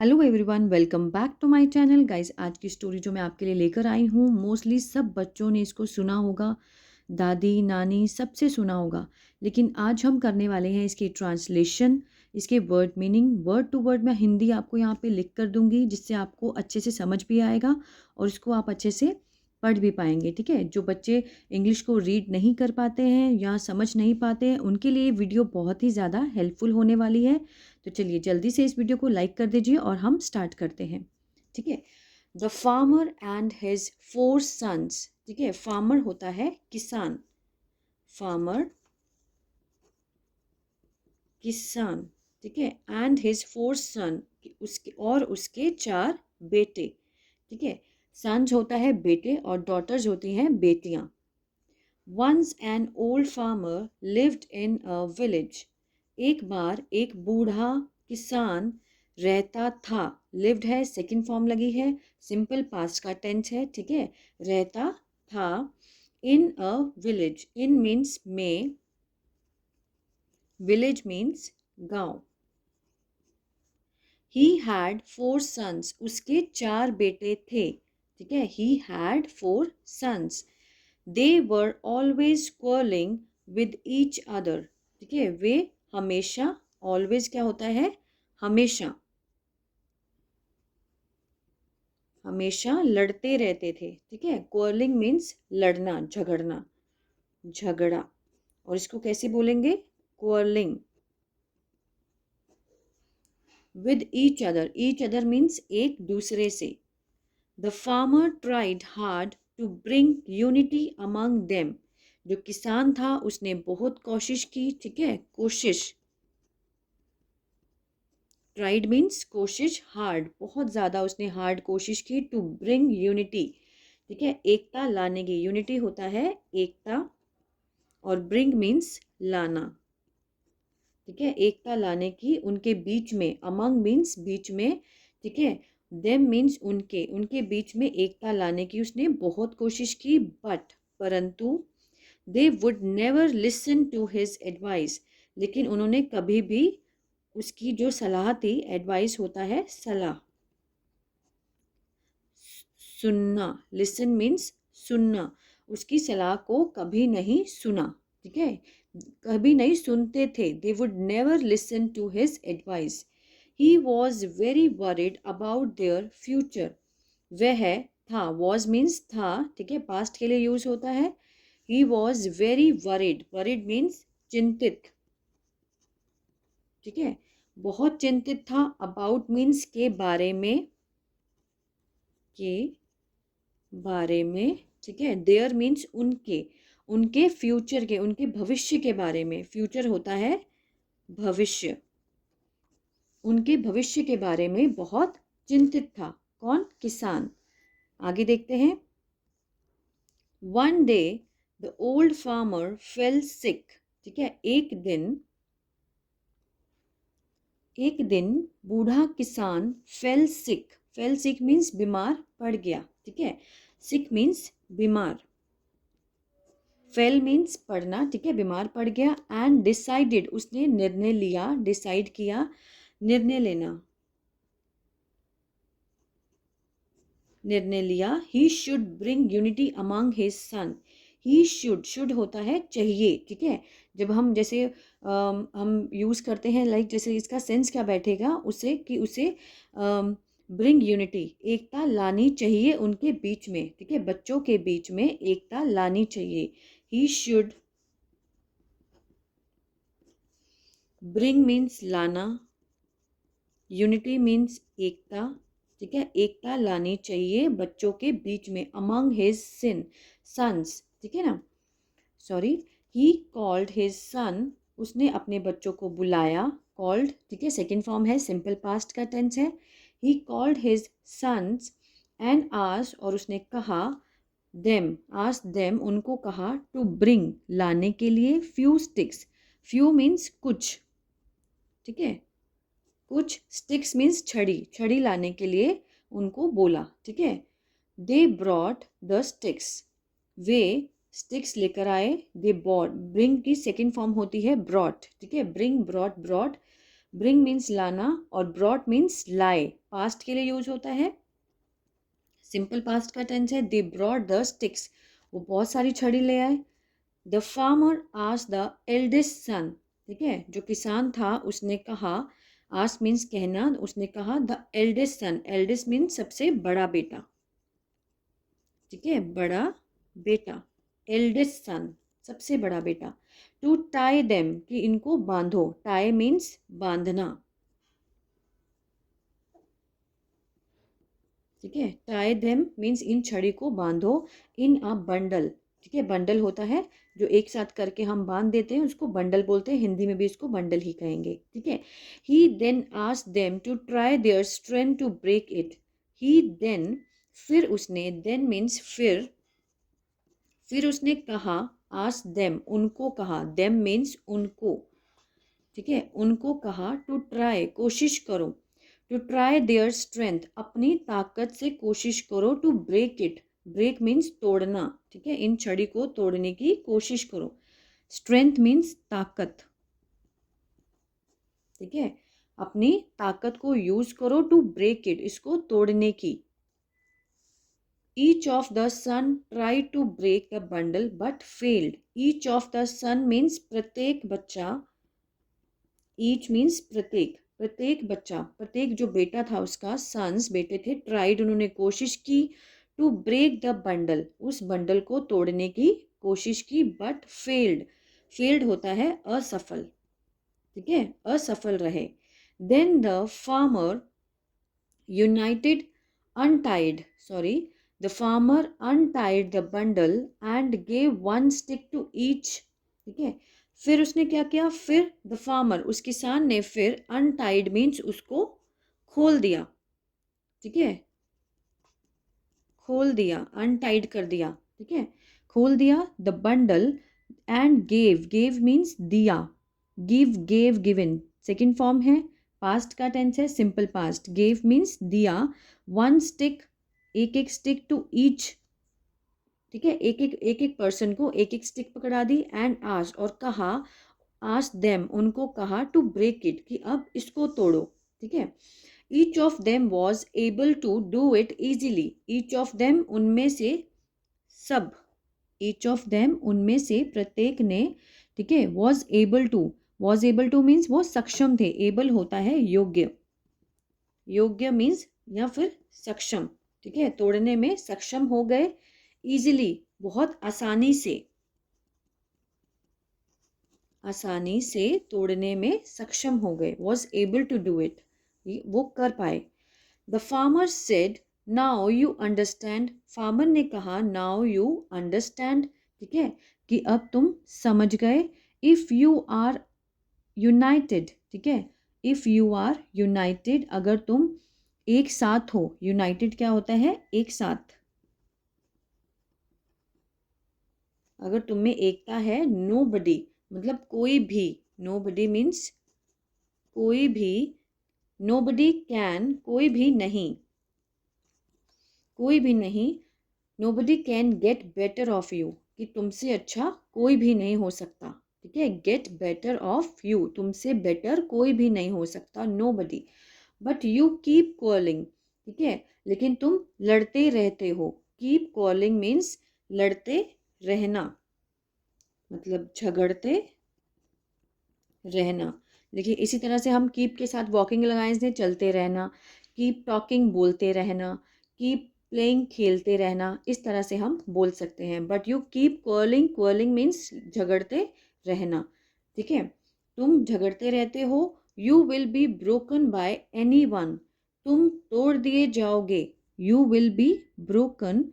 Hello everyone, welcome back to my channel guys. आज की story जो मैं आपके लिए लेकर आई हूँ, मोस्टली सब बच्चों ने इसको सुना होगा, दादी नानी सबसे सुना होगा। लेकिन आज हम करने वाले हैं इसकी ट्रांसलेशन, इसके word meaning. Word to word मैं हिंदी आपको यहाँ पे लिख कर दूंगी, जिससे आपको अच्छे से समझ भी आएगा और इसको आप अच्छे से पढ़ भी पाएंगे। ठीक है, जो बच्चे इंग्लिश को रीड नहीं कर पाते हैं या समझ नहीं पाते हैं, उनके लिए वीडियो बहुत ही ज़्यादा हेल्पफुल होने वाली है। तो चलिए जल्दी से इस वीडियो को लाइक कर दीजिए और हम स्टार्ट करते हैं। ठीक है, the farmer and his four sons. ठीक है, फार्मर होता है किसान, फार्मर किसान। ठीक है, एंड हिज फोर सन, उसके और उसके चार बेटे। ठीक है, सन्स होता है बेटे और डॉटर्स होती हैं बेटियां। Once an old farmer lived in a village. एक बार एक बूढ़ा किसान रहता था। लिव्ड है, सेकंड फॉर्म लगी है, सिंपल पास्ट का टेंस है। ठीक है, रहता था। इन अ विलेज, इन मीन्स में, विलेज मीन्स गांव। ही हैड फोर सन्स, उसके चार बेटे थे। ठीक है, he had four sons. They were always quarrelling with each other. ठीक है, वे हमेशा, ऑलवेज क्या होता है, हमेशा, हमेशा लड़ते रहते थे। ठीक है, क्वारलिंग मीन्स लड़ना, झगड़ना, झगड़ा। और इसको कैसे बोलेंगे, quarrelling with each other means एक दूसरे से। The farmer tried hard to bring unity among them. जो किसान था उसने बहुत कोशिश की। ठीक है, कोशिश, ट्राइड मीन्स कोशिश, हार्ड बहुत ज़्यादा उसने हार्ड कोशिश की। टू ब्रिंग यूनिटी, ठीक है, एकता लाने की। यूनिटी होता है एकता और ब्रिंग मीन्स लाना। ठीक है, एकता लाने की उनके बीच में, अमंग मीन्स बीच में। ठीक है, देम मीन्स उनके, उनके बीच में एकता लाने की उसने बहुत कोशिश की। बट, परंतु, they would never listen to his advice, लेकिन उन्होंने कभी भी उसकी जो सलाह थी, एडवाइस होता है सलाह, सुनना। लिसन मीन्स सुनना, उसकी सलाह को कभी नहीं सुना। ठीक है, कभी नहीं सुनते थे। They would never listen to his advice. He was very worried about their future. वह था, वॉज मीन्स था। ठीक है, पास्ट के लिए यूज होता है। ही was very worried, worried means चिंतित। ठीक है, बहुत चिंतित था। अबाउट मीन्स के बारे में, के बारे में। ठीक है, देयर मीन्स उनके, उनके फ्यूचर के, उनके भविष्य के बारे में। फ्यूचर होता है भविष्य, उनके भविष्य के बारे में बहुत चिंतित था। कौन, किसान। आगे देखते हैं। One day the old farmer fail सिक। ठीक है, एक दिन बूढ़ा किसान फेल सिक, फेल सिक मीन्स बीमार पड़ गया। ठीक है, सिक मीन्स बीमार, फेल मीन्स पड़ना। ठीक है, बीमार पड़ गया। एंड डिसाइडेड, उसने निर्णय लिया, डिसाइड किया, निर्णय लेना, निर्णय लिया। ही should bring unity among his son. He should, should होता है चाहिए। ठीक है, जब हम जैसे हम यूज़ करते हैं, लाइक जैसे इसका सेंस क्या बैठेगा उसे, कि उसे ब्रिंग यूनिटी, एकता लानी चाहिए उनके बीच में। ठीक है, बच्चों के बीच में एकता लानी चाहिए। ही शुड ब्रिंग मीन्स लाना, यूनिटी मीन्स एकता। ठीक है, एकता लानी चाहिए बच्चों के बीच में। Among his sin, sons. ठीक है ना, sorry, he called his son, उसने अपने बच्चों को बुलाया। कॉल्ड, ठीक है, सेकेंड फॉर्म है, सिंपल पास्ट का टेंस है। He called his sons and आस, और उसने कहा, देम, आस देम, उनको कहा, टू ब्रिंग, लाने के लिए, फ्यू स्टिक्स। फ्यू मीन्स कुछ। ठीक है, कुछ, स्टिक्स मीन्स छड़ी, छड़ी लाने के लिए उनको बोला। ठीक है, they brought the sticks, way sticks लेकर आए। दे बॉट, ब्रिंग की सेकेंड फॉर्म होती है ब्रॉट। ठीक है, bring, brought, brought, bring means लाना और ब्रॉट मीन्स लाए, पास्ट के लिए यूज होता है। सिंपल पास्ट का टेंस है दे ब्रॉट द स्टिक्स, वो बहुत सारी छड़ी ले आए। The farmer asked the eldest son, ठीक है, जो किसान था उसने कहा, आस्क मीन्स कहना, उसने कहा the eldest son, eldest means सबसे बड़ा बेटा, ठीक है, बड़ा बेटा, एल्डेस्ट सन सबसे बड़ा बेटा। टू टाई देम, कि इनको बांधो, टाई मीन्स बांधना, ठीक है, टाई देम मीन्स इन छड़ी को बांधो, इन अ बंडल, ठीक है, बंडल होता है जो एक साथ करके हम बांध देते हैं उसको बंडल बोलते हैं, हिंदी में भी इसको बंडल ही कहेंगे, ठीक है। He then asked them to try their strength to break it, he then, फिर उसने, देन मीन्स फिर उसने कहा, आस्क्ड देम उनको कहा, देम मीन्स उनको, ठीक है, उनको कहा, टू ट्राई कोशिश करो, टू ट्राई देयर स्ट्रेंथ अपनी ताकत से कोशिश करो, to break it, break means तोड़ना, ठीक है, इन छड़ी को तोड़ने की कोशिश करो। स्ट्रेंथ मीन्स ताकत, ठीक है, अपनी ताकत को यूज करो, टू ब्रेक इट इसको तोड़ने की। Each of the son try to break the bundle but failed, each of the son means प्रत्येक बच्चा, ईच मीन्स प्रत्येक, प्रत्येक बच्चा, प्रत्येक जो बेटा था उसका, सन्स बेटे थे, ट्राइड उन्होंने कोशिश की, टू ब्रेक द बंडल उस बंडल को तोड़ने की कोशिश की, बट फेल्ड, फेल्ड होता है असफल, ठीक है, असफल रहे। Then the farmer united untied, sorry, the farmer untied the bundle and gave one stick to each, ठीक है, फिर उसने क्या किया, फिर द फार्मर उस किसान ने फिर अनटाइड मीन्स उसको खोल दिया, ठीक है, खोल दिया, अनटाइड कर दिया, ठीक है, खोल दिया, the bundle and gave means दिया, give gave given second form है, पास्ट का टेंस है सिंपल पास्ट, गेव मीन्स दिया, वन स्टिक एक एक स्टिक टू ईच, ठीक है, एक एक पर्सन को एक एक स्टिक पकड़ा दी, एंड आस्क्ड और कहा, आस्क्ड देम उनको कहा, टू ब्रेक इट कि अब इसको तोड़ो, ठीक है। Each of them was able to do it easily, each of them उनमें से सब, ईच ऑफ देम उनमें से प्रत्येक ने, ठीक है, वॉज एबल टू मीन्स वो सक्षम थे, एबल होता है योग्य, योग्य मीन्स या फिर सक्षम, ठीक है, तोड़ने में सक्षम हो गए, इजीली बहुत आसानी से, आसानी से तोड़ने में सक्षम हो गए, was able to do it, वो कर पाए। The farmer said now you understand, farmer ने कहा नाउ यू अंडरस्टैंड, ठीक है, कि अब तुम समझ गए। इफ यू आर यूनाइटेड, ठीक है, इफ यू आर यूनाइटेड अगर तुम एक साथ हो, यूनाइटेड क्या होता है, एक साथ, अगर तुम में एकता है, नोबडी मतलब कोई भी, नोबडी मीन्स कोई भी, नोबडी कैन कोई भी नहीं, कोई भी नहीं, nobody can get better of you कि तुमसे अच्छा कोई भी नहीं हो सकता, ठीक है, गेट बेटर ऑफ यू तुमसे बेटर कोई भी नहीं हो सकता, nobody. But you keep calling, ठीक है, लेकिन तुम लड़ते रहते हो, कीप कॉलिंग मीन्स लड़ते रहना, मतलब झगड़ते रहना। देखिए इसी तरह से हम कीप के साथ वॉकिंग लगाए थे, चलते रहना, कीप टॉकिंग बोलते रहना, कीप प्लेइंग खेलते रहना, इस तरह से हम बोल सकते हैं। बट यू कीप क्वर्लिंग, क्वर्लिंग मीन्स झगड़ते रहना, ठीक है, तुम झगड़ते रहते हो। You will be broken by any one, तुम तोड़ दिए जाओगे, यू विल बी ब्रोकन,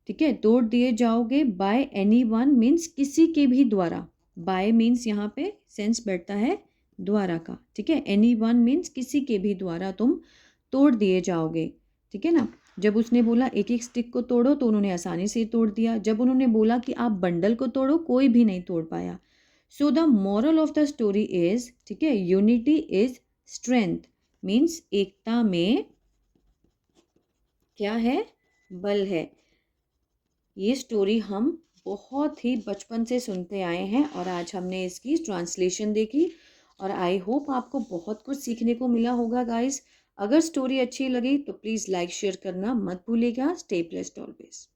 ठीक है, तोड़ दिए जाओगे, बाय एनी वन मीन्स किसी के भी द्वारा, बाय मीन्स यहाँ पे सेंस बैठता है द्वारा का, ठीक है, एनी वन मीन्स किसी के भी द्वारा तुम तोड़ दिए जाओगे, ठीक है ना। जब उसने बोला एक एक स्टिक को तोड़ो तो उन्होंने आसानी से तोड़ दिया, जब उन्होंने बोला कि आप बंडल को तोड़ो कोई भी नहीं तोड़ पाया। So the moral of the story is, ठीक है, यूनिटी इज स्ट्रेंथ मीन्स एकता में क्या है, बल है। ये स्टोरी हम बहुत ही बचपन से सुनते आए हैं और आज हमने इसकी ट्रांसलेशन देखी और आई होप आपको बहुत कुछ सीखने को मिला होगा गाइस। अगर स्टोरी अच्छी लगी तो प्लीज़ लाइक शेयर करना मत भूलिएगा। Stay blessed always.